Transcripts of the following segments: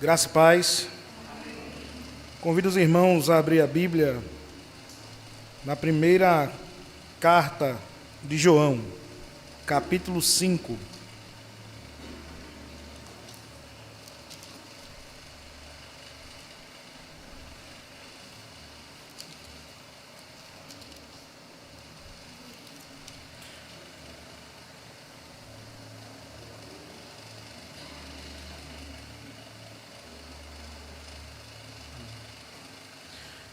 Graça e paz. Convido os irmãos a abrir a Bíblia na primeira carta de João, capítulo 5.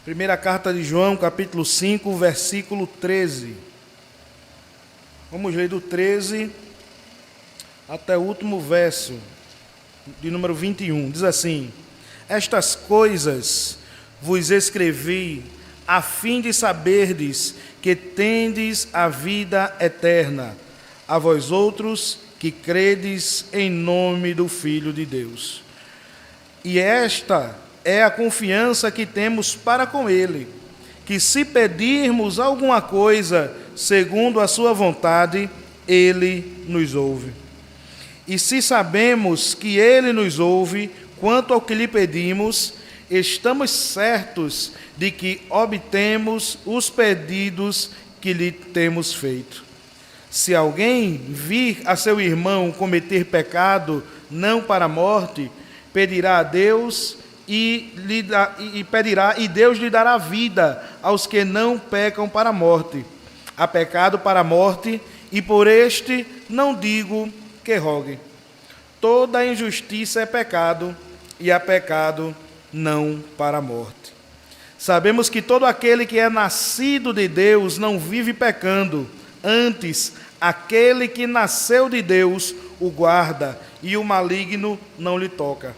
Primeira carta de João, capítulo 5, versículo 13. Vamos ler do 13 até o último verso, de número 21. Diz assim: Estas coisas vos escrevi, a fim de saberdes que tendes a vida eterna, a vós outros que credes em nome do Filho de Deus. E esta é a confiança que temos para com Ele, que se pedirmos alguma coisa segundo a sua vontade, Ele nos ouve. E se sabemos que Ele nos ouve quanto ao que lhe pedimos, estamos certos de que obtemos os pedidos que lhe temos feito. Se alguém vir a seu irmão cometer pecado não para a morte, pedirá a Deus e Deus lhe dará vida aos que não pecam para a morte. Há pecado para a morte, e por este não digo que rogue. Toda injustiça é pecado, e há pecado não para a morte. Sabemos que todo aquele que é nascido de Deus não vive pecando, antes aquele que nasceu de Deus o guarda, e o maligno não lhe toca.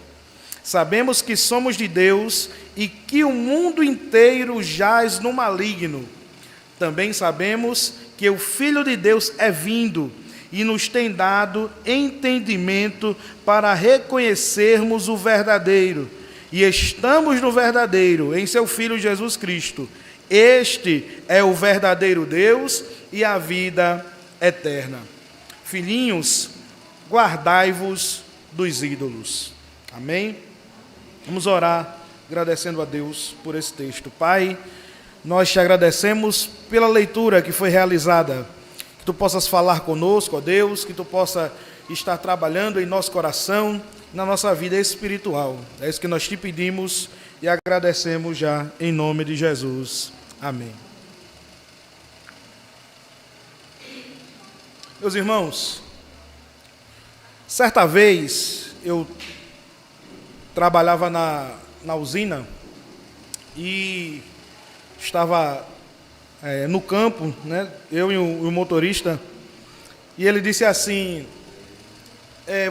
Sabemos que somos de Deus e que o mundo inteiro jaz no maligno. Também sabemos que o Filho de Deus é vindo e nos tem dado entendimento para reconhecermos o verdadeiro. E estamos no verdadeiro, em seu Filho Jesus Cristo. Este é o verdadeiro Deus e a vida eterna. Filhinhos, guardai-vos dos ídolos. Amém? Vamos orar agradecendo a Deus por esse texto. Pai, nós te agradecemos pela leitura que foi realizada. Que tu possas falar conosco, ó Deus, que tu possa estar trabalhando em nosso coração, na nossa vida espiritual. É isso que nós te pedimos e agradecemos já em nome de Jesus. Amém. Meus irmãos, certa vez eu trabalhava na usina e estava no campo, né, eu e o motorista, e ele disse assim: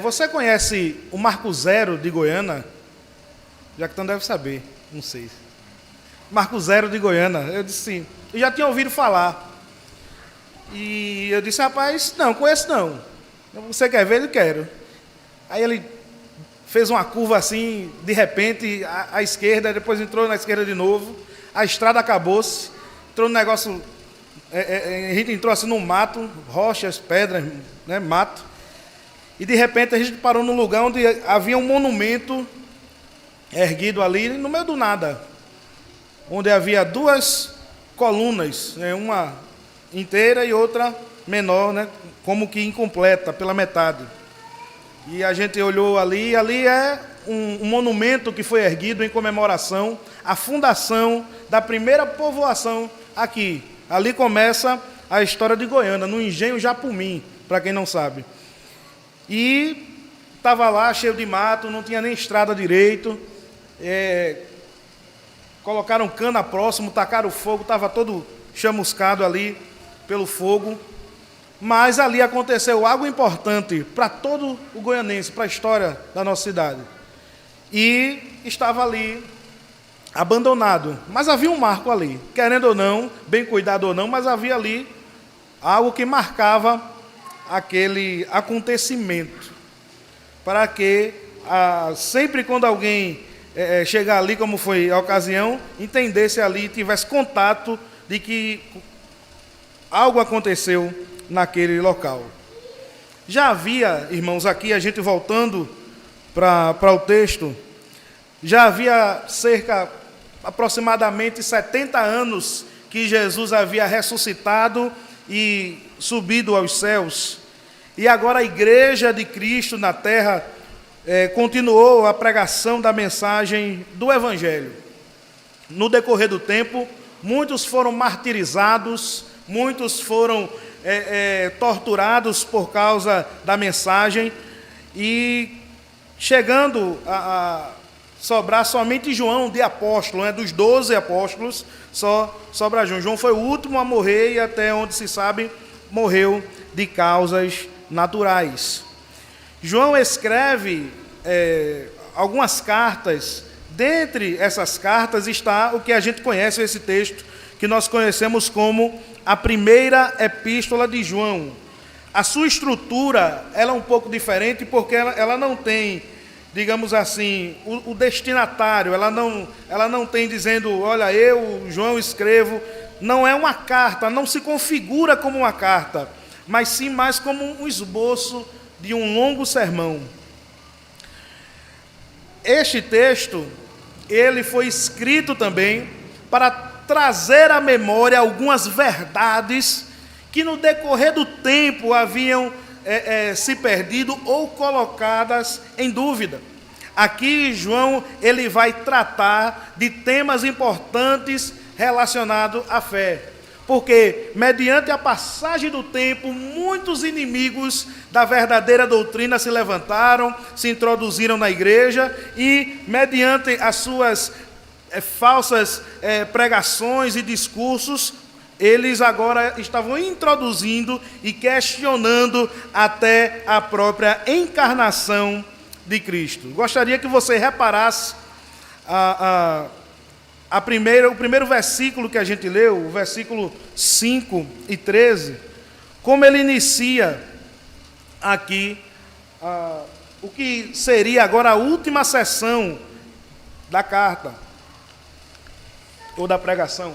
você conhece o Marco Zero de Goiânia? Já que tu não deve saber, não sei. Marco Zero de Goiânia. Eu disse sim, eu já tinha ouvido falar. E eu disse: rapaz, não, conheço não. Você quer ver? Eu quero. Aí ele fez uma curva assim, de repente, à esquerda, depois entrou na esquerda de novo, a estrada acabou-se, entrou no negócio, a gente entrou assim no mato, rochas, pedras, né, mato, e de repente a gente parou num lugar onde havia um monumento erguido ali, no meio do nada, onde havia duas colunas, né, uma inteira e outra menor, né, como que incompleta, pela metade. E a gente olhou ali é um monumento que foi erguido em comemoração à fundação da primeira povoação aqui. Ali começa a história de Goiânia, no Engenho Japumim, para quem não sabe. E estava lá cheio de mato, não tinha nem estrada direito, colocaram cana próximo, tacaram fogo, estava todo chamuscado ali pelo fogo. Mas ali aconteceu algo importante para todo o goianense, para a história da nossa cidade. E estava ali abandonado. Mas havia um marco ali, querendo ou não, bem cuidado ou não, mas havia ali algo que marcava aquele acontecimento. Para que sempre quando alguém chegar ali, como foi a ocasião, entendesse ali, tivesse contato de que algo aconteceu naquele local. Já havia, irmãos, aqui a gente voltando para o texto, Já havia aproximadamente 70 anos que Jesus havia ressuscitado e subido aos céus. E agora a igreja de Cristo na terra continuou a pregação da mensagem do Evangelho. No decorrer do tempo, muitos foram martirizados, muitos foram torturados por causa da mensagem, e chegando a sobrar somente João de apóstolo, dos 12 apóstolos, só sobra João. João foi o último a morrer e, até onde se sabe, morreu de causas naturais. João escreve algumas cartas. Dentre essas cartas está o que a gente conhece, esse texto que nós conhecemos como a primeira epístola de João. A sua estrutura ela é um pouco diferente, porque ela não tem, digamos assim, o destinatário. Ela não tem dizendo, olha, eu, João, escrevo. Não é uma carta, não se configura como uma carta, mas sim mais como um esboço de um longo sermão. Este texto, ele foi escrito também para trazer à memória algumas verdades que no decorrer do tempo haviam se perdido ou colocadas em dúvida. Aqui João ele vai tratar de temas importantes relacionados à fé, porque mediante a passagem do tempo, muitos inimigos da verdadeira doutrina se levantaram, se introduziram na igreja, e mediante as suas falsas pregações e discursos, eles agora estavam introduzindo e questionando até a própria encarnação de Cristo. Gostaria que você reparasse o primeiro versículo que a gente leu, o versículo 5 e 13, como ele inicia aqui o que seria agora a última sessão da carta, ou da pregação.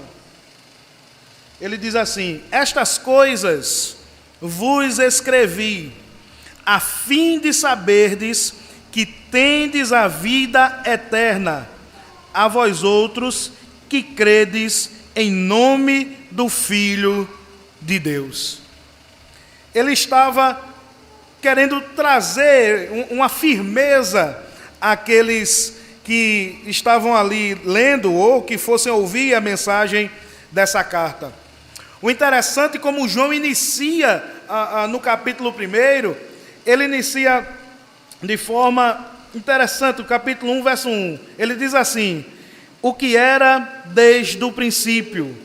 Ele diz assim: estas coisas vos escrevi, a fim de saberdes que tendes a vida eterna, a vós outros que credes em nome do Filho de Deus. Ele estava querendo trazer uma firmeza àqueles que estavam ali lendo ou que fossem ouvir a mensagem dessa carta. O interessante, como João inicia no capítulo 1, ele inicia de forma interessante, o capítulo 1, verso 1. Ele diz assim: o que era desde o princípio,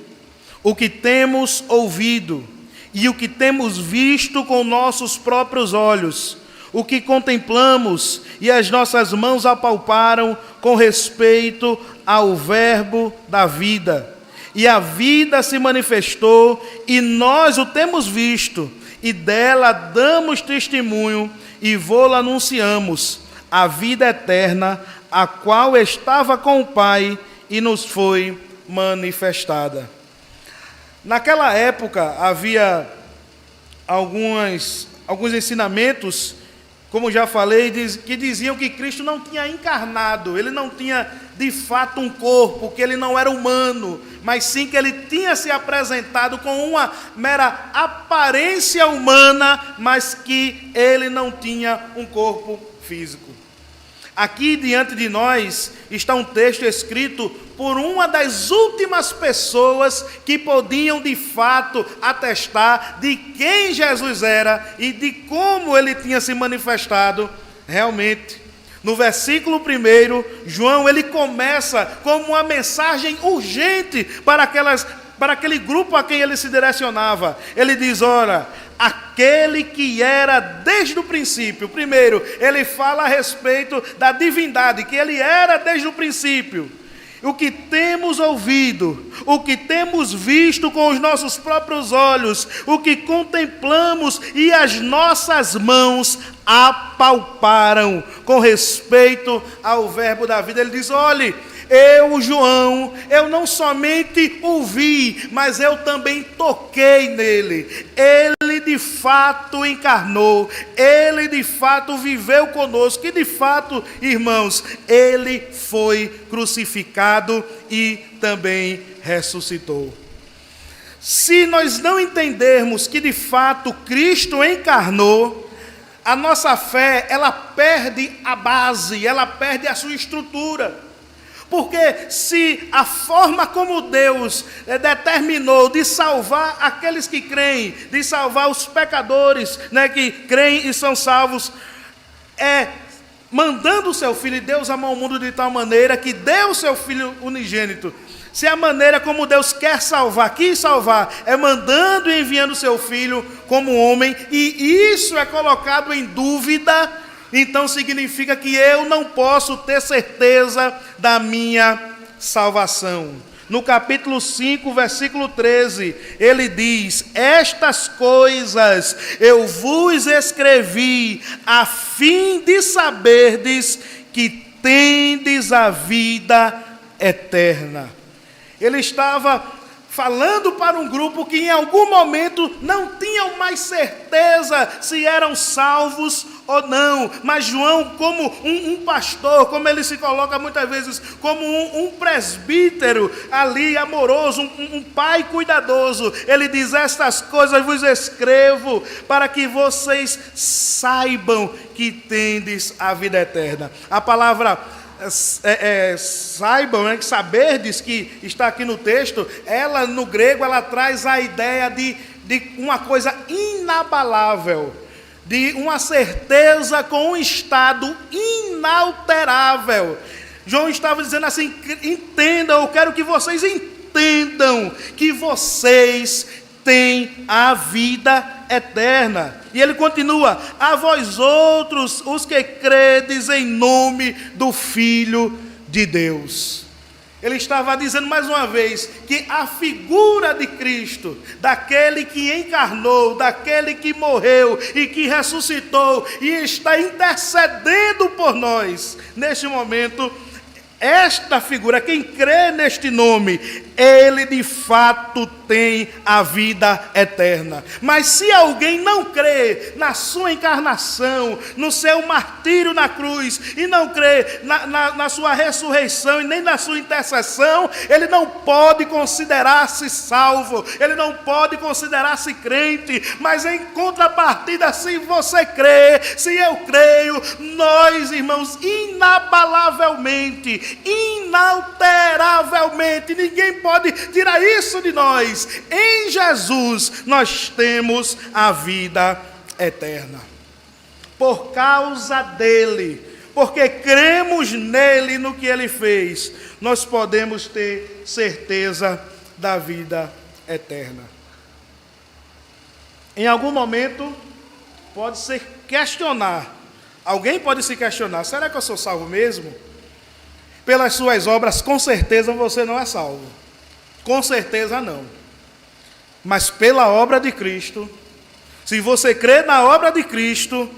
o que temos ouvido e o que temos visto com nossos próprios olhos, o que contemplamos e as nossas mãos apalparam com respeito ao verbo da vida. E a vida se manifestou, e nós o temos visto, e dela damos testemunho, e vô-la anunciamos, a vida eterna, a qual estava com o Pai e nos foi manifestada. Naquela época havia alguns ensinamentos, como já falei, que diziam que Cristo não tinha encarnado, ele não tinha de fato um corpo, que ele não era humano, mas sim que ele tinha se apresentado com uma mera aparência humana, mas que ele não tinha um corpo físico. Aqui diante de nós está um texto escrito por uma das últimas pessoas que podiam de fato atestar de quem Jesus era e de como ele tinha se manifestado realmente. No versículo 1, João ele começa como uma mensagem urgente para aquele grupo a quem ele se direcionava. Ele diz: ora, aquele que era desde o princípio. Primeiro, ele fala a respeito da divindade, que ele era desde o princípio. O que temos ouvido, o que temos visto com os nossos próprios olhos, o que contemplamos e as nossas mãos apalparam com respeito ao verbo da vida. Ele diz: olhe, Eu, João, eu não somente o vi, mas eu também toquei nele. Ele de fato encarnou, ele de fato viveu conosco, e de fato, irmãos, ele foi crucificado e também ressuscitou. Se nós não entendermos que de fato Cristo encarnou, a nossa fé, ela perde a base, ela perde a sua estrutura. Porque se a forma como Deus determinou de salvar aqueles que creem, de salvar os pecadores, né, que creem e são salvos, mandando o seu Filho, e Deus amou o mundo de tal maneira que deu o seu Filho unigênito. Se a maneira como Deus quer salvar, quis salvar, é mandando e enviando o seu Filho como homem, e isso é colocado em dúvida, então significa que eu não posso ter certeza da minha salvação. No capítulo 5, versículo 13, ele diz: estas coisas eu vos escrevi, a fim de saberdes que tendes a vida eterna. Ele estava falando para um grupo que em algum momento não tinham mais certeza se eram salvos ou não. Mas João, como um pastor, como ele se coloca muitas vezes, como um presbítero ali amoroso, um pai cuidadoso, ele diz: estas coisas vos escrevo para que vocês saibam que tendes a vida eterna. A palavra saibam, né, que saberdes, que está aqui no texto, ela no grego ela traz a ideia de uma coisa inabalável, de uma certeza com um estado inalterável. João estava dizendo assim: entendam, eu quero que vocês entendam que vocês têm a vida eterna. E ele continua: a vós outros, os que credes em nome do Filho de Deus. Ele estava dizendo mais uma vez que a figura de Cristo, daquele que encarnou, daquele que morreu e que ressuscitou e está intercedendo por nós, neste momento, esta figura, quem crê neste nome, ele de fato tem a vida eterna. Mas se alguém não crê na sua encarnação, no seu martírio na cruz, e não crê na sua ressurreição e nem na sua intercessão, ele não pode considerar-se salvo, ele não pode considerar-se crente. Mas em contrapartida, se você crê, se eu creio, nós, irmãos, inabalavelmente, inalteravelmente, ninguém pode tirar isso de nós. Em Jesus nós temos a vida eterna. Por causa dele, porque cremos nele, no que ele fez, nós podemos ter certeza da vida eterna. Em algum momento pode se questionar, alguém pode se questionar: será que eu sou salvo mesmo? Pelas suas obras, com certeza você não é salvo. Com certeza não. Mas pela obra de Cristo, se você crê na obra de Cristo,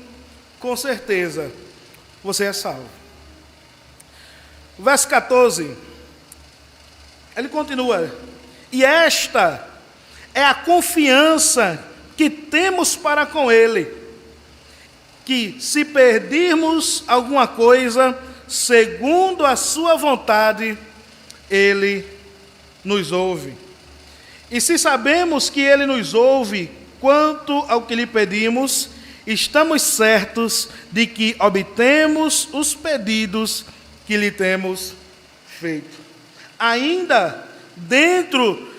com certeza você é salvo. O verso 14, ele continua: e esta é a confiança que temos para com ele, que se perdirmos alguma coisa, segundo a sua vontade, ele nos ouve. E se sabemos que ele nos ouve quanto ao que lhe pedimos, estamos certos de que obtemos os pedidos que lhe temos feito. Ainda dentro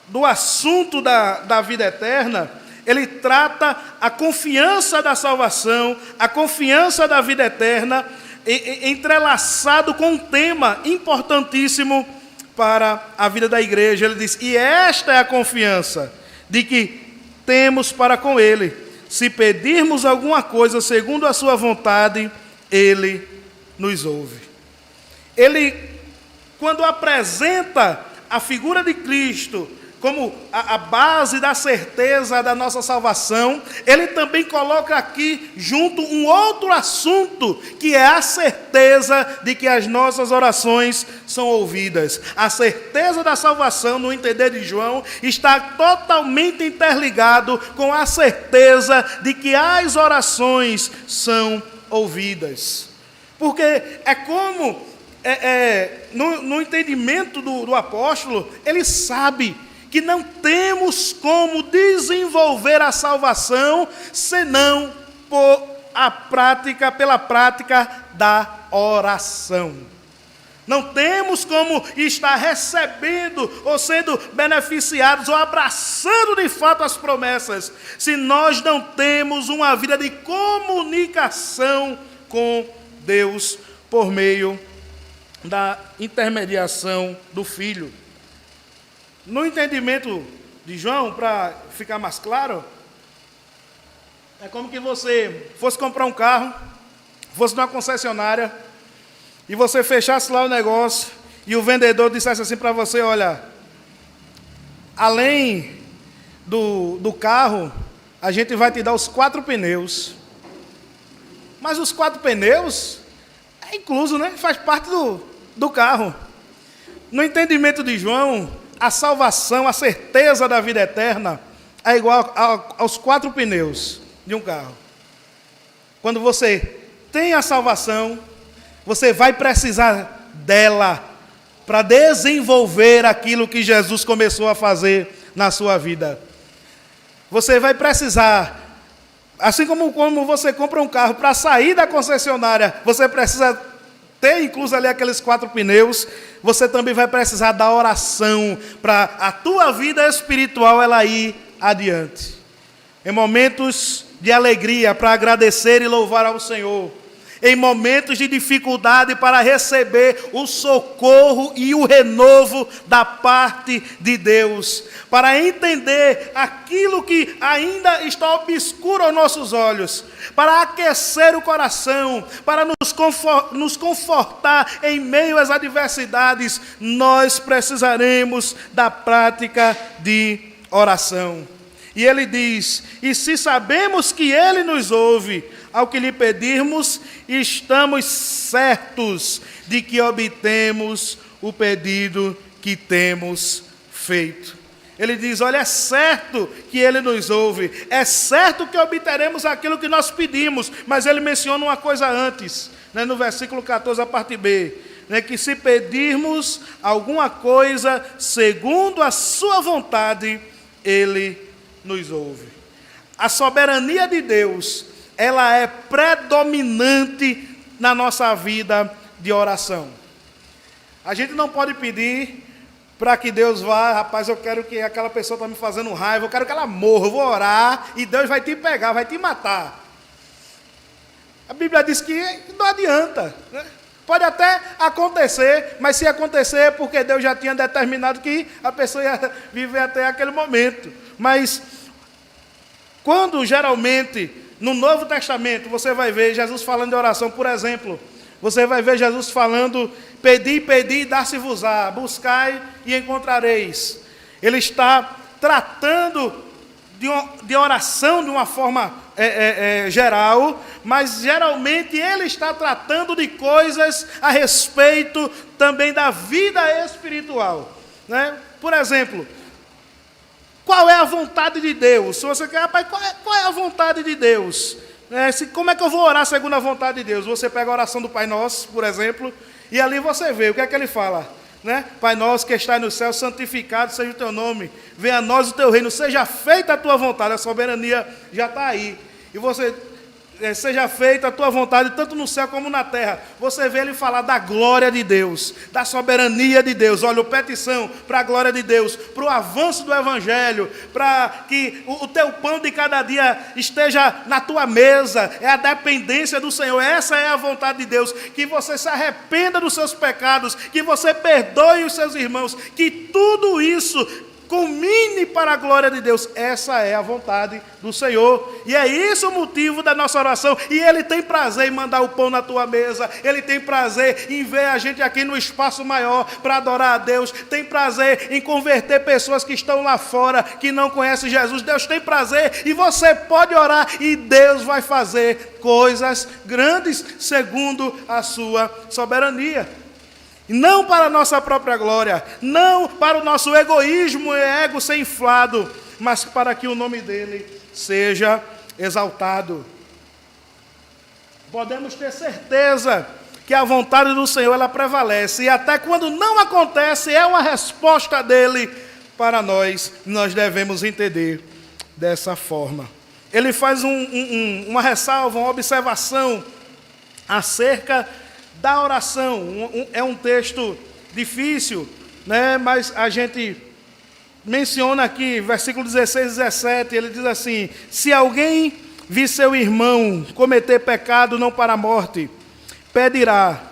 do assunto da vida eterna, ele trata a confiança da salvação, a confiança da vida eterna, entrelaçado com um tema importantíssimo para a vida da igreja. Ele diz: e esta é a confiança de que temos para com ele, se pedirmos alguma coisa segundo a sua vontade, ele nos ouve. Ele, quando apresenta a figura de Cristo como a base da certeza da nossa salvação, ele também coloca aqui junto um outro assunto, que é a certeza de que as nossas orações são ouvidas. A certeza da salvação, no entender de João, está totalmente interligado com a certeza de que as orações são ouvidas. Porque é como, no entendimento do apóstolo, ele sabe que não temos como desenvolver a salvação senão pela prática da oração. Não temos como estar recebendo ou sendo beneficiados ou abraçando de fato as promessas se nós não temos uma vida de comunicação com Deus por meio da intermediação do Filho. No entendimento de João, para ficar mais claro, é como que você fosse comprar um carro, fosse numa concessionária, e você fechasse lá o negócio, e o vendedor dissesse assim para você: olha, além do carro, a gente vai te dar os 4 pneus. Mas os 4 pneus é incluso, né? Faz parte do carro. No entendimento de João, a salvação, a certeza da vida eterna é igual aos 4 pneus de um carro. Quando você tem a salvação, você vai precisar dela para desenvolver aquilo que Jesus começou a fazer na sua vida. Você vai precisar, assim como você compra um carro, para sair da concessionária, você precisa ter incluso ali aqueles 4 pneus, você também vai precisar da oração para a tua vida espiritual ela ir adiante. Em momentos de alegria, para agradecer e louvar ao Senhor. Em momentos de dificuldade, para receber o socorro e o renovo da parte de Deus. Para entender aquilo que ainda está obscuro aos nossos olhos. Para aquecer o coração, para nos confortar em meio às adversidades, nós precisaremos da prática de oração. E ele diz: e se sabemos que ele nos ouve, ao que lhe pedirmos, estamos certos de que obtemos o pedido que temos feito. Ele diz: olha, é certo que ele nos ouve, é certo que obteremos aquilo que nós pedimos, mas ele menciona uma coisa antes, né, no versículo 14, a parte B, né, que se pedirmos alguma coisa segundo a sua vontade, ele nos ouve. A soberania de Deus, ela é predominante na nossa vida de oração. A gente não pode pedir para que Deus vá: rapaz, eu quero que aquela pessoa está me fazendo raiva, eu quero que ela morra, eu vou orar e Deus vai te pegar, vai te matar. A Bíblia diz que não adianta, né? Pode até acontecer, mas se acontecer é porque Deus já tinha determinado que a pessoa ia viver até aquele momento. Mas quando geralmente no Novo Testamento você vai ver Jesus falando de oração, por exemplo, você vai ver Jesus falando: pedi, pedi, dar-se-vos-á, buscai e encontrareis. Ele está tratando de oração de uma forma geral, mas geralmente ele está tratando de coisas a respeito também da vida espiritual, né? Por exemplo, qual é a vontade de Deus? Se você quer, rapaz, qual é a vontade de Deus? Como é que eu vou orar segundo a vontade de Deus? Você pega a oração do Pai Nosso, por exemplo, e ali você vê o que é que ele fala, né? Pai nosso que está no céu, santificado seja o teu nome, venha a nós o teu reino, seja feita a tua vontade. A soberania já está aí. E você, seja feita a tua vontade, tanto no céu como na terra. Você vê ele falar da glória de Deus, da soberania de Deus. Olha, petição para a glória de Deus, para o avanço do Evangelho, para que o teu pão de cada dia esteja na tua mesa. É a dependência do Senhor. Essa é a vontade de Deus. Que você se arrependa dos seus pecados, que você perdoe os seus irmãos, que tudo isso culmine para a glória de Deus. Essa é a vontade do Senhor. E é isso o motivo da nossa oração. E Ele tem prazer em mandar o pão na tua mesa. Ele tem prazer em ver a gente aqui no espaço maior para adorar a Deus. Tem prazer em converter pessoas que estão lá fora, que não conhecem Jesus. Deus tem prazer e você pode orar e Deus vai fazer coisas grandes segundo a sua soberania. Não para a nossa própria glória, não para o nosso egoísmo e ego ser inflado, mas para que o nome dele seja exaltado. Podemos ter certeza que a vontade do Senhor ela prevalece, e até quando não acontece, é uma resposta dele para nós. Nós devemos entender dessa forma. Ele faz uma ressalva, uma observação acerca da oração. É um texto difícil, né? Mas a gente menciona aqui, versículo 16 e 17, ele diz assim: se alguém vir seu irmão cometer pecado não para a morte, pedirá,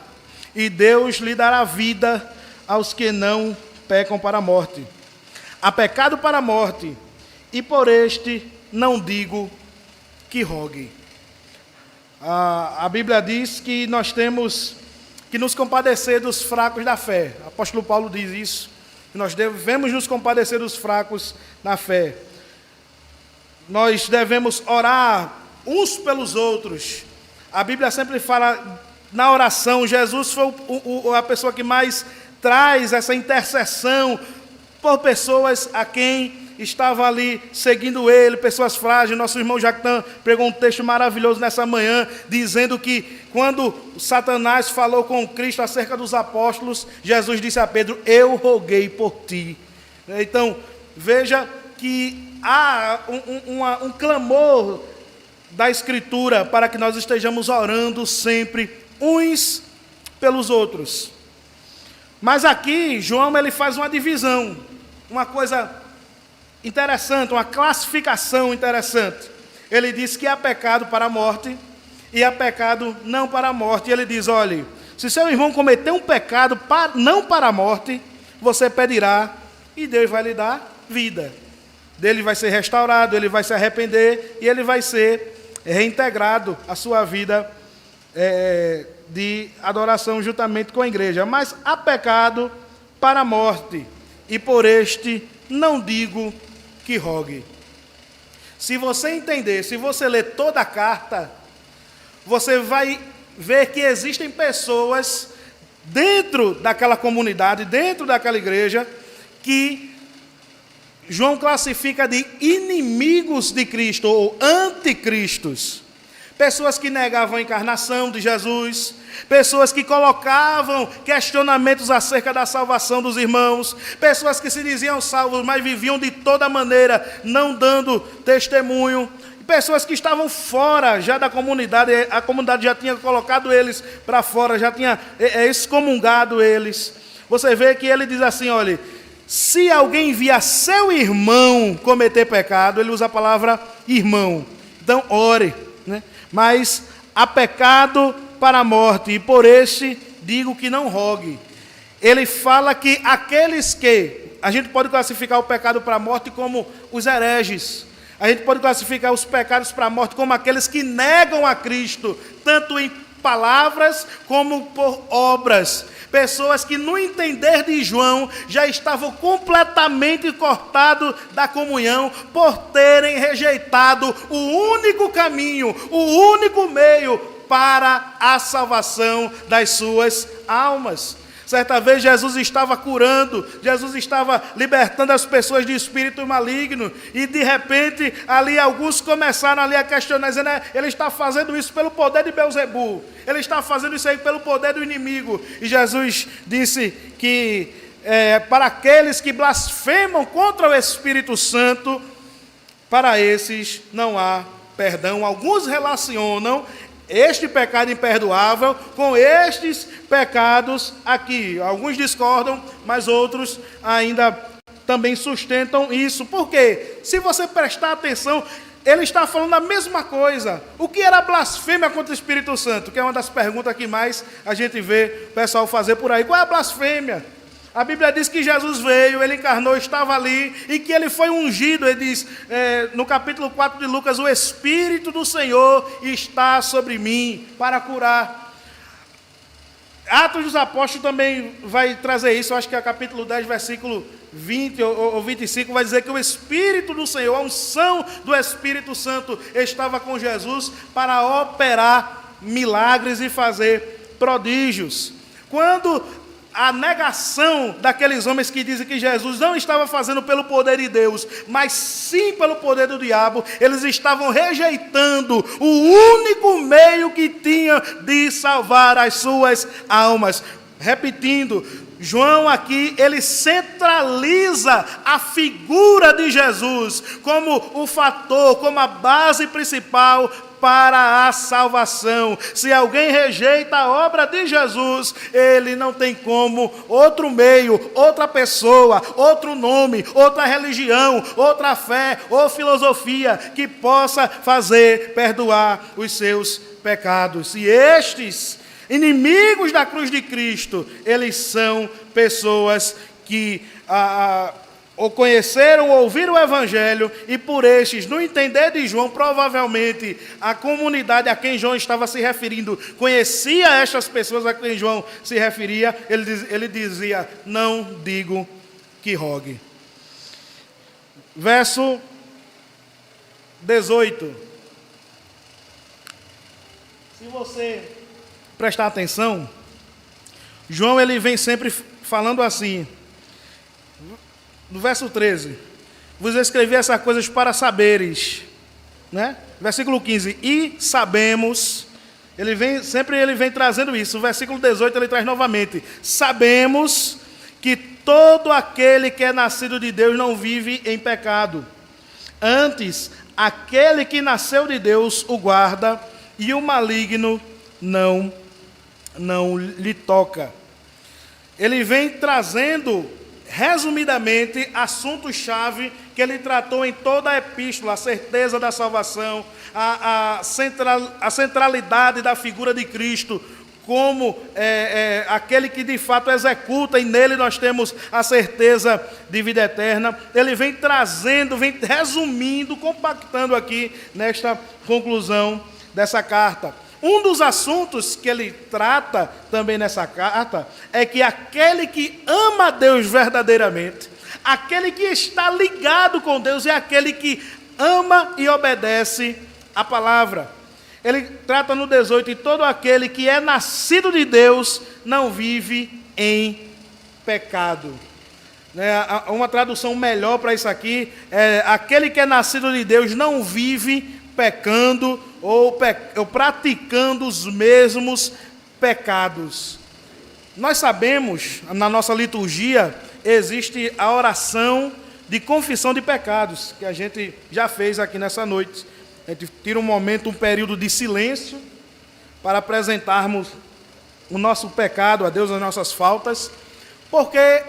e Deus lhe dará vida aos que não pecam para a morte. Há pecado para a morte, e por este não digo que rogue. A Bíblia diz que nós temos que nos compadecer dos fracos da fé. O apóstolo Paulo diz isso, que nós devemos nos compadecer dos fracos da fé. Nós devemos orar uns pelos outros. A Bíblia sempre fala na oração, Jesus foi a pessoa que mais traz essa intercessão por pessoas a quem estava ali seguindo ele, pessoas frágeis. Nosso irmão Jactan pregou um texto maravilhoso nessa manhã, dizendo que quando Satanás falou com Cristo acerca dos apóstolos, Jesus disse a Pedro: eu roguei por ti. Então, veja que há um clamor da Escritura para que nós estejamos orando sempre uns pelos outros. Mas aqui, João ele faz uma divisão, uma coisa interessante, uma classificação interessante. Ele diz que há pecado para a morte e há pecado não para a morte. E ele diz: olhe, se seu irmão cometer um pecado não para a morte, você pedirá e Deus vai lhe dar vida. Ele vai ser restaurado, ele vai se arrepender e ele vai ser reintegrado à sua vida de adoração juntamente com a igreja. Mas há pecado para a morte, e por este não digo que rogue. Se você entender, se você ler toda a carta, você vai ver que existem pessoas dentro daquela comunidade, dentro daquela igreja, que João classifica de inimigos de Cristo, ou anticristos. Pessoas que negavam a encarnação de Jesus, pessoas que colocavam questionamentos acerca da salvação dos irmãos, pessoas que se diziam salvos, mas viviam de toda maneira, não dando testemunho, pessoas que estavam fora já da comunidade, a comunidade já tinha colocado eles para fora, já tinha excomungado eles. Você vê que ele diz assim: olha, se alguém via seu irmão cometer pecado, ele usa a palavra irmão, então ore, né? Mas há pecado para a morte, e por este digo que não rogue. Ele fala que aqueles que, a gente pode classificar o pecado para a morte como os hereges, a gente pode classificar os pecados para a morte como aqueles que negam a Cristo, tanto em palavras como por obras. Pessoas que no entender de João já estavam completamente cortados da comunhão por terem rejeitado o único caminho, o único meio para a salvação das suas almas. Certa vez Jesus estava curando, Jesus estava libertando as pessoas de espírito maligno, e de repente ali alguns começaram ali a questionar, dizendo: ele está fazendo isso pelo poder de Belzebu, ele está fazendo isso aí pelo poder do inimigo. E Jesus disse que para aqueles que blasfemam contra o Espírito Santo, para esses não há perdão. Alguns relacionam este pecado imperdoável com estes pecados aqui. Alguns discordam, mas outros ainda também sustentam isso. Por quê? Se você prestar atenção, ele está falando a mesma coisa. O que era blasfêmia contra o Espírito Santo? Que é uma das perguntas que mais a gente vê o pessoal fazer por aí. Qual é a blasfêmia? A Bíblia diz que Jesus veio, ele encarnou, estava ali, e que ele foi ungido. Ele diz, no capítulo 4 de Lucas, o Espírito do Senhor está sobre mim para curar. Atos dos Apóstolos também vai trazer isso, eu acho que é capítulo 10, versículo 20 ou 25, vai dizer que o Espírito do Senhor, a unção do Espírito Santo estava com Jesus para operar milagres e fazer prodígios. Quando a negação daqueles homens que dizem que Jesus não estava fazendo pelo poder de Deus, mas sim pelo poder do diabo, eles estavam rejeitando o único meio que tinha de salvar as suas almas. Repetindo, João aqui, ele centraliza a figura de Jesus como o fator, como a base principal para a salvação. Se alguém rejeita a obra de Jesus, ele não tem como outro meio, outra pessoa, outro nome, outra religião, outra fé ou filosofia que possa fazer perdoar os seus pecados. E estes inimigos da cruz de Cristo, eles são pessoas que ou conheceram ou ouviram o Evangelho, e por estes, no entender de João, provavelmente a comunidade a quem João estava se referindo conhecia estas pessoas a quem João se referia. Ele dizia, não digo que rogue. Verso 18. Se você prestar atenção, João ele vem sempre falando assim. No verso 13, vos escrevi essas coisas para saberes, né? Versículo 15, e sabemos, ele vem trazendo isso. O versículo 18 ele traz novamente, sabemos que todo aquele que é nascido de Deus não vive em pecado. Antes, aquele que nasceu de Deus o guarda, e o maligno não lhe toca. Ele vem trazendo resumidamente, assuntos-chave que ele tratou em toda a epístola: a certeza da salvação, a centralidade da figura de Cristo, como aquele que de fato executa, e nele nós temos a certeza de vida eterna. Ele vem trazendo, vem resumindo, compactando aqui nesta conclusão dessa carta. Um dos assuntos que ele trata também nessa carta é que aquele que ama a Deus verdadeiramente, aquele que está ligado com Deus, é aquele que ama e obedece a palavra. Ele trata no 18, e todo aquele que é nascido de Deus não vive em pecado. Uma tradução melhor para isso aqui é: aquele que é nascido de Deus não vive pecando ou praticando os mesmos pecados. Nós sabemos, na nossa liturgia, existe a oração de confissão de pecados, que a gente já fez aqui nessa noite. A gente tira um momento, um período de silêncio, para apresentarmos o nosso pecado a Deus, as nossas faltas, porque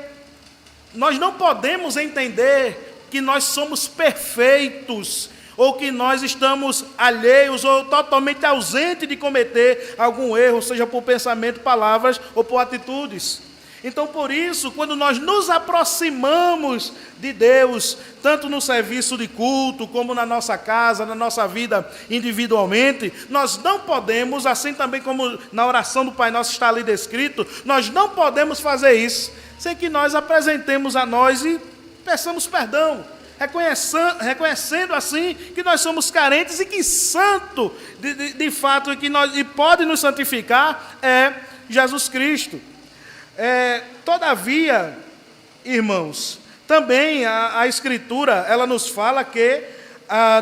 nós não podemos entender que nós somos perfeitos, ou que nós estamos alheios ou totalmente ausentes de cometer algum erro, seja por pensamento, palavras ou por atitudes. Então, por isso, quando nós nos aproximamos de Deus, tanto no serviço de culto, como na nossa casa, na nossa vida individualmente, nós não podemos, assim também como na oração do Pai Nosso está ali descrito, nós não podemos fazer isso sem que nós apresentemos a nós e peçamos perdão, reconhecendo assim que nós somos carentes e que santo, de fato, e pode nos santificar é Jesus Cristo. Todavia, irmãos, também a Escritura, ela nos fala que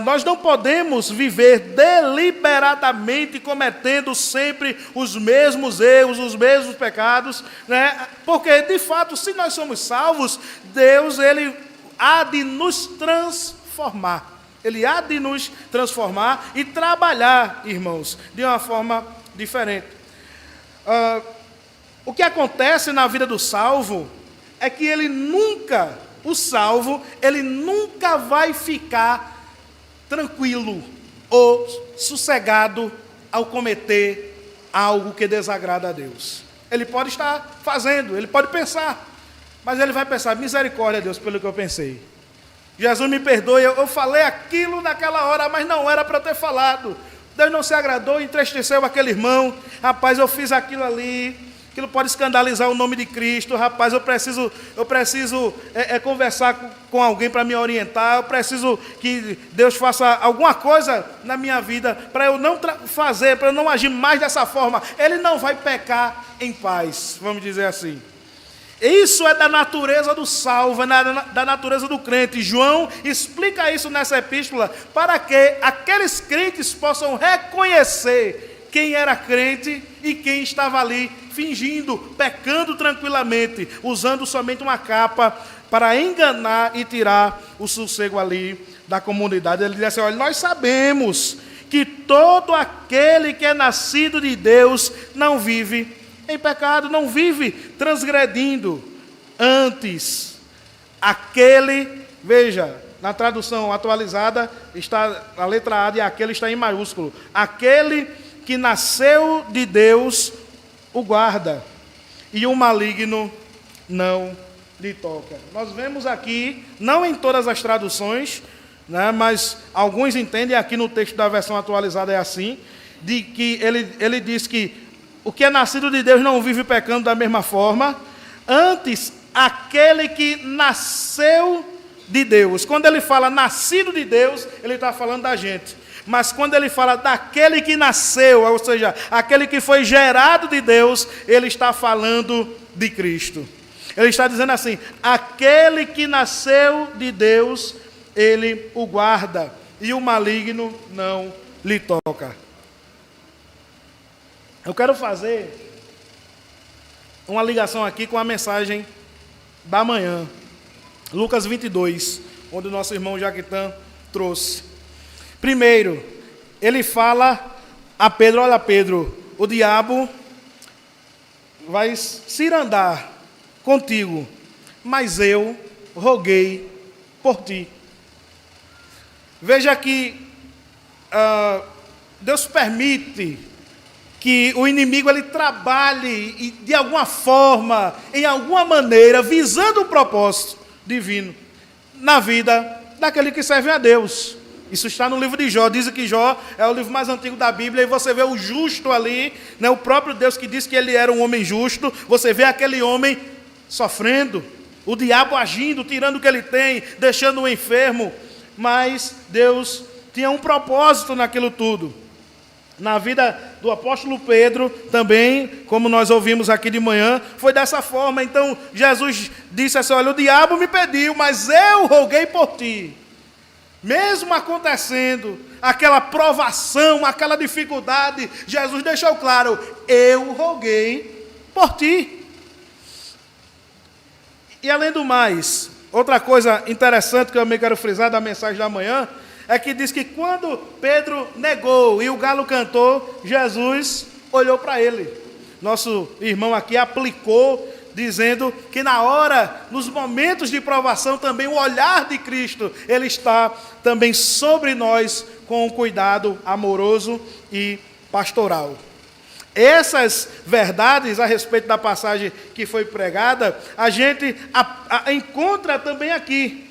nós não podemos viver deliberadamente cometendo sempre os mesmos erros, os mesmos pecados, né? Porque, de fato, se nós somos salvos, Deus, Ele há de nos transformar. Ele há de nos transformar e trabalhar, irmãos, de uma forma diferente. O que acontece na vida do salvo é que o salvo nunca vai ficar tranquilo ou sossegado ao cometer algo que desagrada a Deus. Ele pode estar fazendo, ele pode pensar, Mas ele vai pensar, misericórdia, Deus, pelo que eu pensei. Jesus me perdoe, eu falei aquilo naquela hora, mas não era para eu ter falado. Deus não se agradou, entristeceu aquele irmão. Rapaz, eu fiz aquilo ali, aquilo pode escandalizar o nome de Cristo. Rapaz, eu preciso conversar com alguém para me orientar. Eu preciso que Deus faça alguma coisa na minha vida para eu não fazer, para eu não agir mais dessa forma. Ele não vai pecar em paz, vamos dizer assim. Isso é da natureza do salvo, é da natureza do crente. João explica isso nessa epístola para que aqueles crentes possam reconhecer quem era crente e quem estava ali fingindo, pecando tranquilamente, usando somente uma capa para enganar e tirar o sossego ali da comunidade. Ele diz assim, olha, nós sabemos que todo aquele que é nascido de Deus não vive em pecado, não vive transgredindo. Antes, aquele, veja, na tradução atualizada, está a letra A de aquele está em maiúsculo. Aquele que nasceu de Deus o guarda, e o maligno não lhe toca. Nós vemos aqui, não em todas as traduções, né, mas alguns entendem, aqui no texto da versão atualizada é assim, de que ele diz que o que é nascido de Deus não vive pecando da mesma forma. Antes, aquele que nasceu de Deus. Quando ele fala nascido de Deus, ele está falando da gente. Mas quando ele fala daquele que nasceu, ou seja, aquele que foi gerado de Deus, ele está falando de Cristo. Ele está dizendo assim, aquele que nasceu de Deus, ele o guarda, e o maligno não lhe toca. Eu quero fazer uma ligação aqui com a mensagem da manhã, Lucas 22, onde o nosso irmão Jaquitan trouxe. Primeiro, ele fala a Pedro, olha Pedro, o diabo vai cirandar contigo, mas eu roguei por ti. Veja que Deus permite que o inimigo ele trabalhe e, de alguma forma, em alguma maneira, visando o propósito divino na vida daquele que serve a Deus. Isso está no livro de Jó. Dizem que Jó é o livro mais antigo da Bíblia, e você vê o justo ali, né, o próprio Deus que disse que ele era um homem justo. Você vê aquele homem sofrendo, o diabo agindo, tirando o que ele tem, deixando-o enfermo, mas Deus tinha um propósito naquilo tudo. Na vida do apóstolo Pedro também, como nós ouvimos aqui de manhã, foi dessa forma. Então Jesus disse assim, olha, o diabo me pediu, mas eu roguei por ti. Mesmo acontecendo aquela provação, aquela dificuldade, Jesus deixou claro, eu roguei por ti. E além do mais, outra coisa interessante que eu também quero frisar da mensagem da manhã, é que diz que quando Pedro negou e o galo cantou, Jesus olhou para ele. Nosso irmão aqui aplicou, dizendo que na hora, nos momentos de provação, também o olhar de Cristo, ele está também sobre nós com um cuidado amoroso e pastoral. Essas verdades a respeito da passagem que foi pregada, a gente encontra também aqui.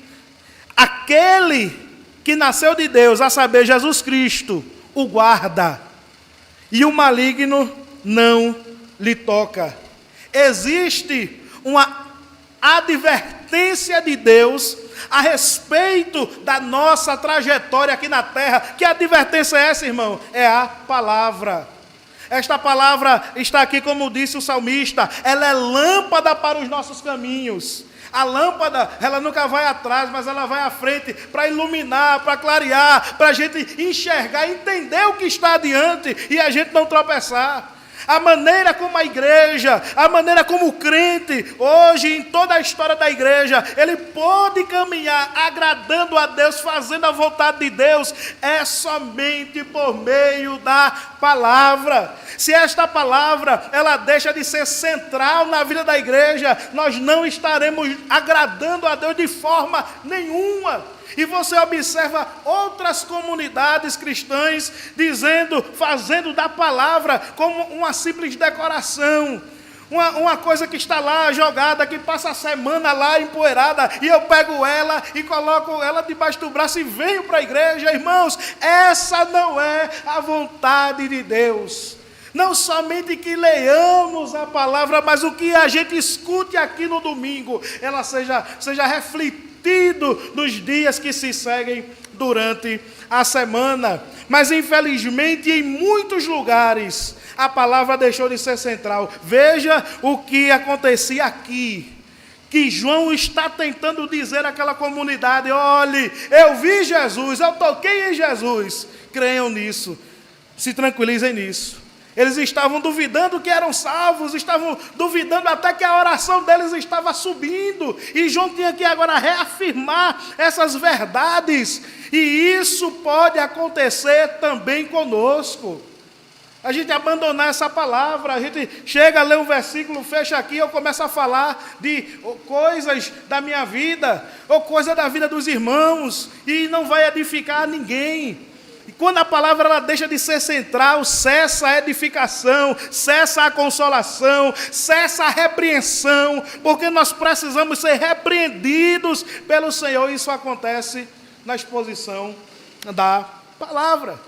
Aquele que nasceu de Deus, a saber, Jesus Cristo, o guarda, e o maligno não lhe toca. Existe uma advertência de Deus a respeito da nossa trajetória aqui na terra. Que advertência é essa, irmão? É a palavra. Esta palavra está aqui, como disse o salmista, ela é lâmpada para os nossos caminhos. A lâmpada, ela nunca vai atrás, mas ela vai à frente para iluminar, para clarear, para a gente enxergar, entender o que está adiante e a gente não tropeçar. A maneira como a igreja, a maneira como o crente, hoje em toda a história da igreja, ele pode caminhar agradando a Deus, fazendo a vontade de Deus, é somente por meio da palavra. Se esta palavra, ela deixa de ser central na vida da igreja, nós não estaremos agradando a Deus de forma nenhuma. E você observa outras comunidades cristãs fazendo da palavra como uma simples decoração, Uma coisa que está lá jogada, que passa a semana lá empoeirada, e eu pego ela e coloco ela debaixo do braço e venho para a igreja. Irmãos, essa não é a vontade de Deus. Não somente que leiamos a palavra, mas o que a gente escute aqui no domingo, ela seja refletido nos dias que se seguem durante a semana. Mas infelizmente em muitos lugares a palavra deixou de ser central. Veja o que acontecia aqui, que João está tentando dizer àquela comunidade: olhe, eu vi Jesus, eu toquei em Jesus, creiam nisso, se tranquilizem nisso. Eles estavam duvidando que eram salvos, estavam duvidando até que a oração deles estava subindo. E João tinha que agora reafirmar essas verdades. E isso pode acontecer também conosco. A gente abandonar essa palavra, a gente chega a ler um versículo, fecha aqui, eu começo a falar de coisas da minha vida, ou coisa da vida dos irmãos, e não vai edificar ninguém. E quando a palavra ela deixa de ser central, cessa a edificação, cessa a consolação, cessa a repreensão, porque nós precisamos ser repreendidos pelo Senhor. Isso acontece na exposição da palavra.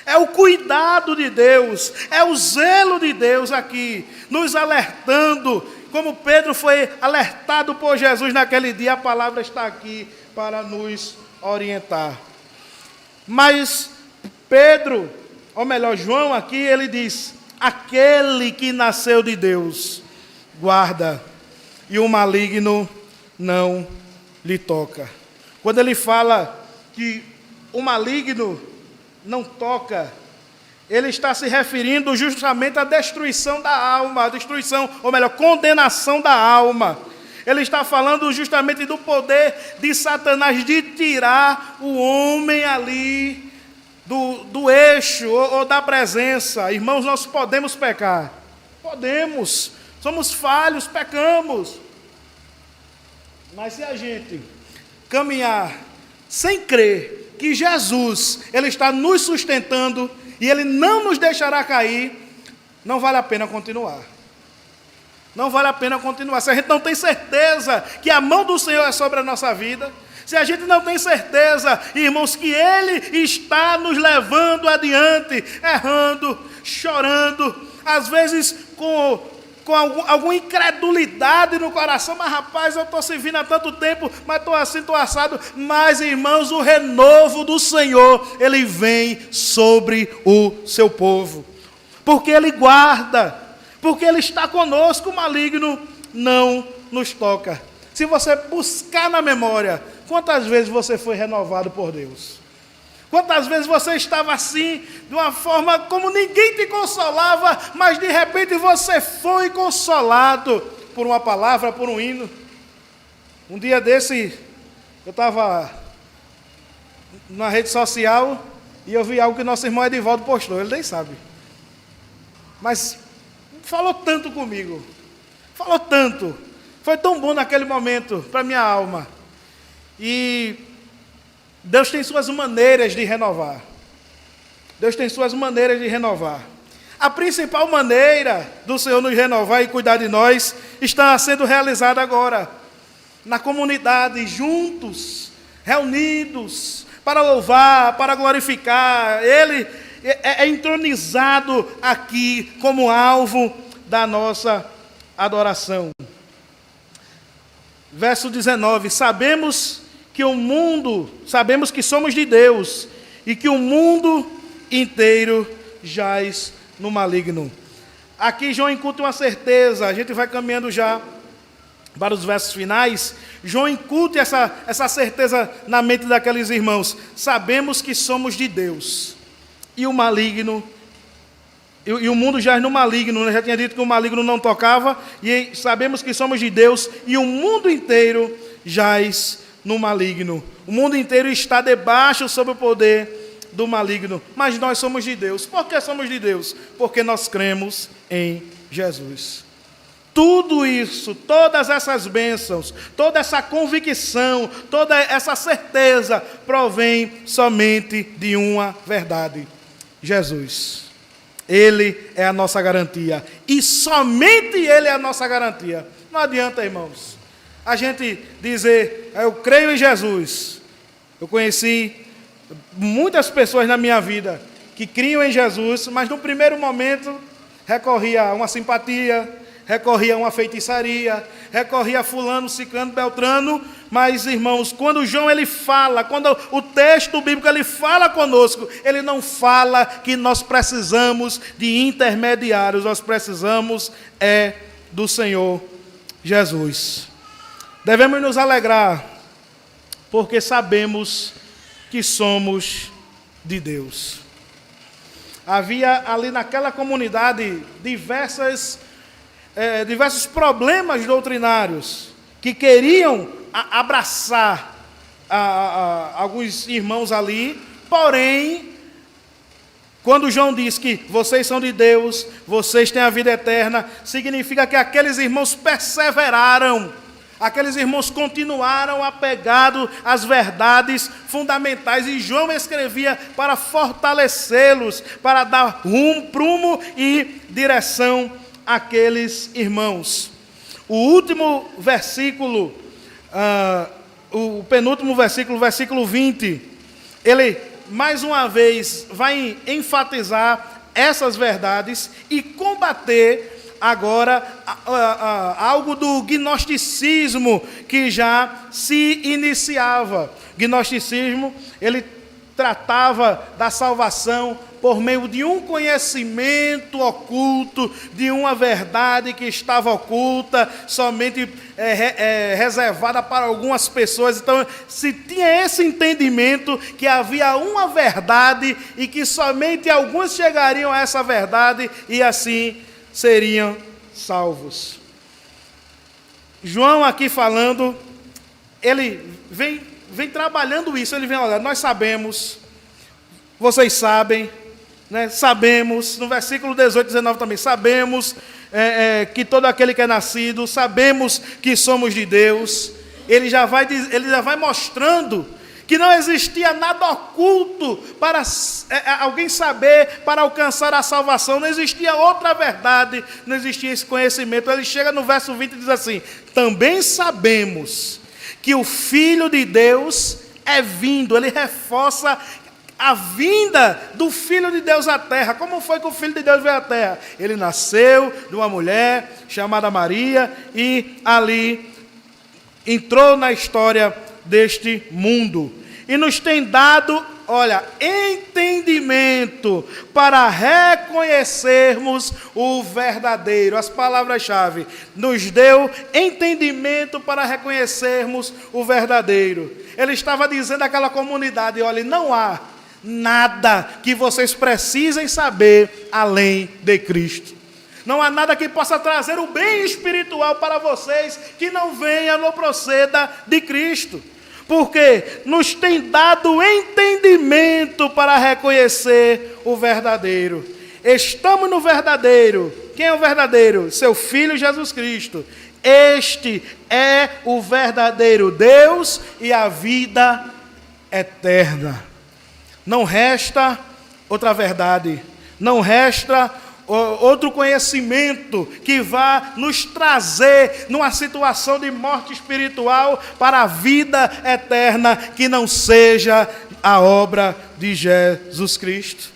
É o cuidado de Deus, é o zelo de Deus aqui, nos alertando, como Pedro foi alertado por Jesus naquele dia. A palavra está aqui para nos orientar. Mas Pedro, ou melhor, João aqui, ele diz: aquele que nasceu de Deus, guarda, e o maligno não lhe toca. Quando ele fala que o maligno não toca, ele está se referindo justamente à destruição da alma, a destruição, ou melhor, condenação da alma. Ele está falando justamente do poder de Satanás de tirar o homem ali do eixo ou da presença. Irmãos, nós podemos pecar. Podemos. Somos falhos, pecamos. Mas se a gente caminhar sem crer que Jesus, Ele está nos sustentando e Ele não nos deixará cair, não vale a pena continuar. Não vale a pena continuar. Se a gente não tem certeza que a mão do Senhor é sobre a nossa vida, se a gente não tem certeza, irmãos, que Ele está nos levando adiante, errando, chorando, às vezes com alguma incredulidade no coração, mas rapaz, eu estou servindo há tanto tempo, mas estou assim, estou assado. Mas, irmãos, o renovo do Senhor, Ele vem sobre o seu povo, porque Ele guarda, porque Ele está conosco. O maligno não nos toca. Se você buscar na memória, quantas vezes você foi renovado por Deus? Quantas vezes você estava assim, de uma forma como ninguém te consolava, mas de repente você foi consolado por uma palavra, por um hino. Um dia desse, eu estava na rede social e eu vi algo que nosso irmão Edivaldo postou, ele nem sabe. Mas falou tanto comigo, falou tanto, foi tão bom naquele momento para minha alma. E Deus tem suas maneiras de renovar. Deus tem suas maneiras de renovar. A principal maneira do Senhor nos renovar e cuidar de nós está sendo realizada agora, na comunidade, juntos, reunidos, para louvar, para glorificar. Ele é entronizado aqui como alvo da nossa adoração. Verso 19: sabemos que somos de Deus e que o mundo inteiro jaz no maligno. Aqui João incuta uma certeza, a gente vai caminhando já para os versos finais. João incuta essa certeza na mente daqueles irmãos. Sabemos que somos de Deus e o maligno, e o mundo jaz no maligno. Eu já tinha dito que o maligno não tocava, e sabemos que somos de Deus e o mundo inteiro jaz no maligno. O mundo inteiro está debaixo sob o poder do maligno, mas nós somos de Deus. Por que somos de Deus? Porque nós cremos em Jesus. Tudo isso, todas essas bênçãos, toda essa convicção, toda essa certeza provém somente de uma verdade: Jesus. Ele é a nossa garantia. E somente Ele é a nossa garantia. Não adianta, irmãos, a gente dizer, eu creio em Jesus. Eu conheci muitas pessoas na minha vida que criam em Jesus, mas no primeiro momento recorria a uma simpatia, recorria a uma feitiçaria, recorria a fulano, ciclano, beltrano. Mas, irmãos, quando João ele fala, quando o texto bíblico ele fala conosco, ele não fala que nós precisamos de intermediários, nós precisamos do Senhor Jesus. Devemos nos alegrar, porque sabemos que somos de Deus. Havia ali naquela comunidade diversos problemas doutrinários que queriam abraçar alguns irmãos ali, porém, quando João diz que vocês são de Deus, vocês têm a vida eterna, significa que aqueles irmãos perseveraram, aqueles irmãos continuaram apegados às verdades fundamentais, e João escrevia para fortalecê-los, para dar prumo e direção àqueles irmãos. O último versículo, o penúltimo versículo, versículo 20, ele mais uma vez vai enfatizar essas verdades e combater agora algo do gnosticismo que já se iniciava. O gnosticismo, ele tratava da salvação por meio de um conhecimento oculto, de uma verdade que estava oculta, somente reservada para algumas pessoas. Então, se tinha esse entendimento que havia uma verdade e que somente alguns chegariam a essa verdade e assim seriam salvos. João aqui falando, ele vem trabalhando isso, ele vem olhando, nós sabemos, vocês sabem, né, sabemos, no versículo 18 e 19 também, sabemos que todo aquele que é nascido, sabemos que somos de Deus. Ele já vai mostrando que não existia nada oculto para alguém saber, para alcançar a salvação. Não existia outra verdade, não existia esse conhecimento. Ele chega no verso 20 e diz assim: também sabemos que o Filho de Deus é vindo. Ele reforça a vinda do Filho de Deus à terra. Como foi que o Filho de Deus veio à terra? Ele nasceu de uma mulher chamada Maria e ali entrou na história deste mundo. E nos tem dado, olha, entendimento para reconhecermos o verdadeiro. As palavras-chave. Nos deu entendimento para reconhecermos o verdadeiro. Ele estava dizendo àquela comunidade: olha, não há nada que vocês precisem saber além de Cristo. Não há nada que possa trazer o bem espiritual para vocês que não venha, não proceda de Cristo. Porque nos tem dado entendimento para reconhecer o verdadeiro. Estamos no verdadeiro. Quem é o verdadeiro? Seu Filho Jesus Cristo. Este é o verdadeiro Deus e a vida eterna. Não resta outra verdade. Não resta outro conhecimento que vá nos trazer numa situação de morte espiritual para a vida eterna, que não seja a obra de Jesus Cristo.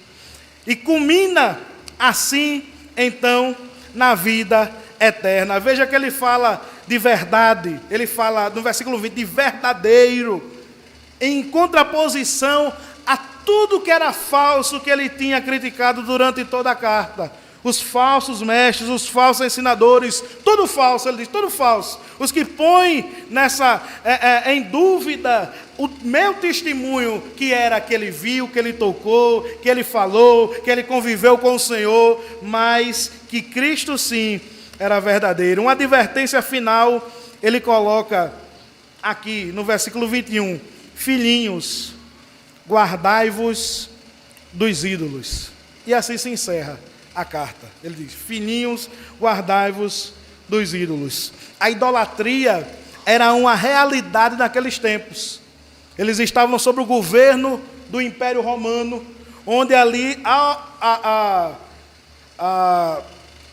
E culmina assim, então, na vida eterna. Veja que ele fala de verdade, ele fala no versículo 20 de verdadeiro, em contraposição a tudo que era falso que ele tinha criticado durante toda a carta. Os falsos mestres, os falsos ensinadores, tudo falso, ele diz, tudo falso. Os que põem em dúvida o meu testemunho, que era que ele viu, que ele tocou, que ele falou, que ele conviveu com o Senhor, mas que Cristo sim era verdadeiro. Uma advertência final, ele coloca aqui no versículo 21, filhinhos, guardai-vos dos ídolos. E assim se encerra a carta. Ele diz: filhinhos, guardai-vos dos ídolos. A idolatria era uma realidade naqueles tempos. Eles estavam sob o governo do Império Romano, onde ali a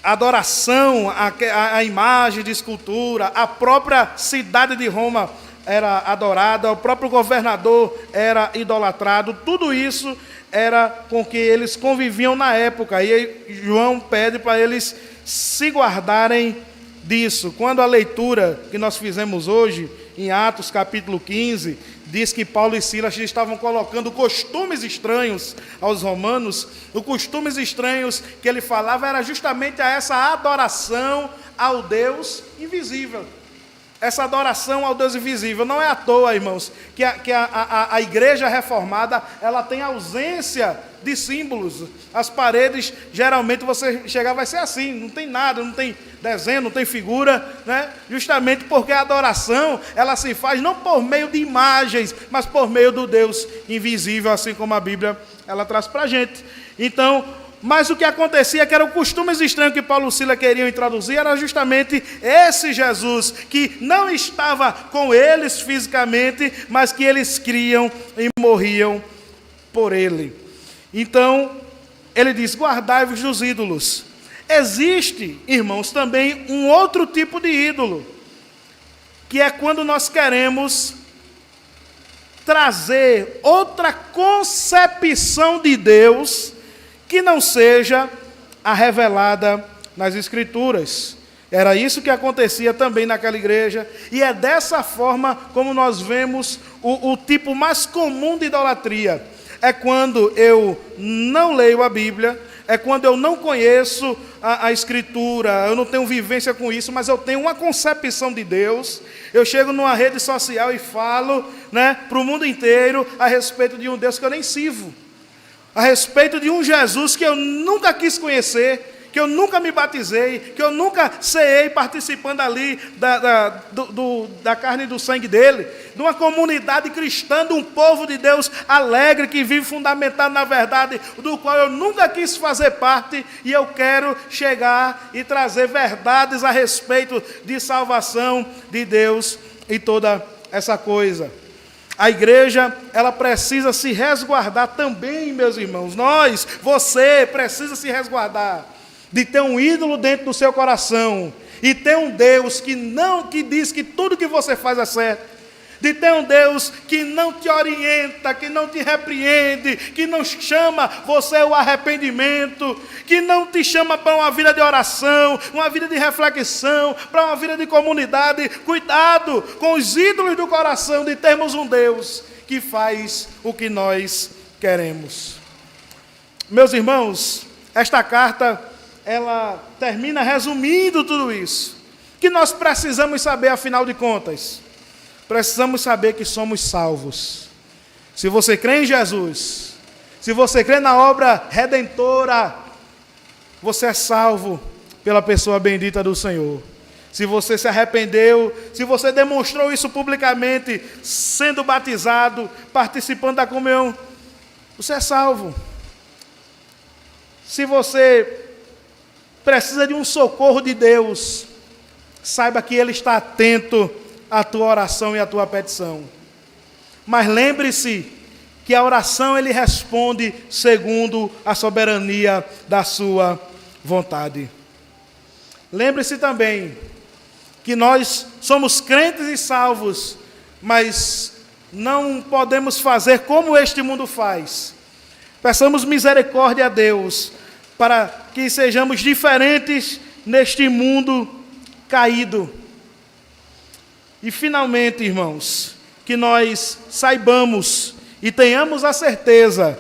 adoração, a imagem de escultura, a própria cidade de Roma era adorada, o próprio governador era idolatrado, tudo isso era com que eles conviviam na época, e aí João pede para eles se guardarem disso. Quando a leitura que nós fizemos hoje, em Atos capítulo 15, diz que Paulo e Silas estavam colocando costumes estranhos aos romanos, os costumes estranhos que ele falava era justamente a essa adoração ao Deus invisível. Essa adoração ao Deus invisível. Não é à toa, irmãos, que a igreja reformada, ela tem ausência de símbolos. As paredes, geralmente, você chegar, vai ser assim, não tem nada, não tem desenho, não tem figura, né? Justamente porque a adoração, ela se faz não por meio de imagens, mas por meio do Deus invisível, assim como a Bíblia, ela traz para a gente. Então, mas o que acontecia, que eram costumes estranhos que Paulo e Silas queriam introduzir, era justamente esse Jesus, que não estava com eles fisicamente, mas que eles criam e morriam por ele. Então, ele diz, guardai-vos dos ídolos. Existe, irmãos, também um outro tipo de ídolo, que é quando nós queremos trazer outra concepção de Deus, que não seja a revelada nas Escrituras. Era isso que acontecia também naquela igreja, e é dessa forma como nós vemos o tipo mais comum de idolatria. É quando eu não leio a Bíblia, é quando eu não conheço a Escritura, eu não tenho vivência com isso, mas eu tenho uma concepção de Deus. Eu chego numa rede social e falo, né, para o mundo inteiro a respeito de um Deus que eu nem sirvo, a respeito de um Jesus que eu nunca quis conhecer, que eu nunca me batizei, que eu nunca ceei participando ali da carne e do sangue dele, de uma comunidade cristã, de um povo de Deus alegre, que vive fundamentado na verdade, do qual eu nunca quis fazer parte, e eu quero chegar e trazer verdades a respeito de salvação de Deus e toda essa coisa. A igreja, ela precisa se resguardar também, meus irmãos. Você precisa se resguardar de ter um ídolo dentro do seu coração e ter um Deus que diz que tudo que você faz é certo. De ter um Deus que não te orienta, que não te repreende, que não chama você ao arrependimento, que não te chama para uma vida de oração, uma vida de reflexão, para uma vida de comunidade. Cuidado com os ídolos do coração, de termos um Deus que faz o que nós queremos. Meus irmãos, esta carta, ela termina resumindo tudo isso, que nós precisamos saber, afinal de contas. Precisamos saber que somos salvos. Se você crê em Jesus, se você crê na obra redentora, você é salvo pela pessoa bendita do Senhor. Se você se arrependeu, se você demonstrou isso publicamente, sendo batizado, participando da comunhão, você é salvo. Se você precisa de um socorro de Deus, saiba que Ele está atento a tua oração e a tua petição. Mas lembre-se que a oração Ele responde segundo a soberania da sua vontade. Lembre-se também que nós somos crentes e salvos, mas não podemos fazer como este mundo faz. Peçamos misericórdia a Deus para que sejamos diferentes neste mundo caído. E finalmente, irmãos, que nós saibamos e tenhamos a certeza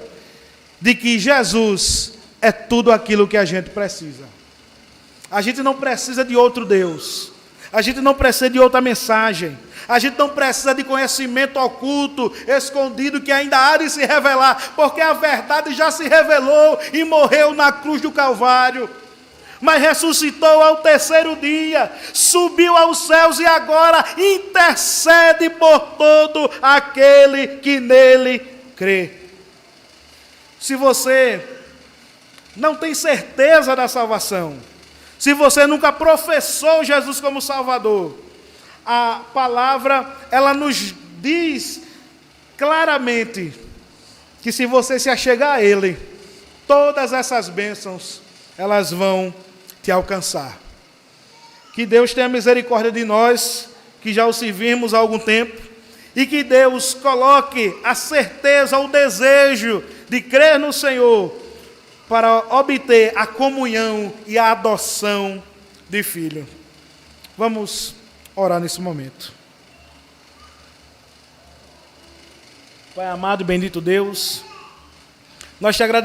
de que Jesus é tudo aquilo que a gente precisa. A gente não precisa de outro Deus. A gente não precisa de outra mensagem. A gente não precisa de conhecimento oculto, escondido, que ainda há de se revelar, porque a verdade já se revelou e morreu na cruz do Calvário. Mas ressuscitou ao terceiro dia, subiu aos céus e agora intercede por todo aquele que nele crê. Se você não tem certeza da salvação, se você nunca professou Jesus como Salvador, a palavra, ela nos diz claramente que se você se achegar a Ele, todas essas bênçãos elas vão te alcançar. Que Deus tenha misericórdia de nós, que já o servimos há algum tempo, e que Deus coloque a certeza, o desejo de crer no Senhor, para obter a comunhão e a adoção de filho. Vamos orar nesse momento. Pai amado e bendito Deus, nós te agradecemos.